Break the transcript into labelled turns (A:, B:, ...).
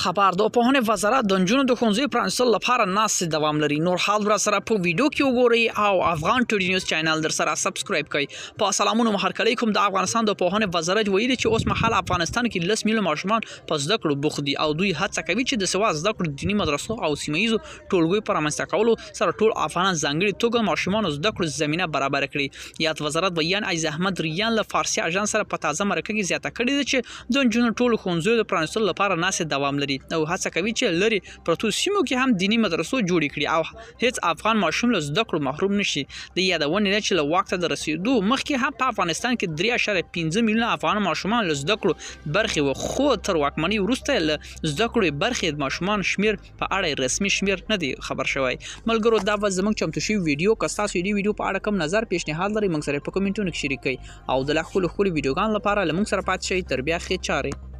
A: خبر د پوهنې وزارت د نجونو د ښوونځیو پرانیستلو لپاره ناستې دوام لري. نور حال ور سره په ویډیو کې وګورئ او افغان ټوډي نیوز چینل در سره سبسکرایب کړئ. په سلامونو مهرکلی کوم د افغانستان د پوهنې وزارت ویلي چې اوس مهال افغانستان کې 10 میلیون ماشومان په زده کړو بوخت دي او دوی هڅه کوي چې د سوا زده کړو دینی مدرسو او سیمایي ټولګیو په رامنځته کولو سره ټول افغانان ځانګړي توګه ماشومان زده کړو زمينه برابر کړي. یاد وزارت بیان عزیز احمد ریان له فارسي اژانس سره په تازه مرکه کې زیاته کړې ده چې د نجونو ټول ښوونځیو د پرانیستلو لپاره ناستې دوام لري او هڅه کوي چې لري پرتو سیمو کې هم دینی مدرسو جوړې کړي او هیڅ افغان ماشوم له زده کړو محروم نشي. د یادونه نه چې له وخت د رسیدو مخکې هم په افغانستان کې 3.5 میلیون افغان ماشومان له زده کړو برخې و خو تر واکمنۍ وروسته له زده کړو برخې ماشومان شمیر په اړه رسمي شمیر نه دی خبر شوی. ملګرو دا و زموږ چمتو شوی ویډیو که تاسو دې ویډیو په اړه کوم نظر پیشنهاد لرئ موږ سره په کومنټونو کې شریک کړئ او د لا خپل ویډیوګان لپاره لمونږ سره پاتې شئ. تر بیا ښه چاره.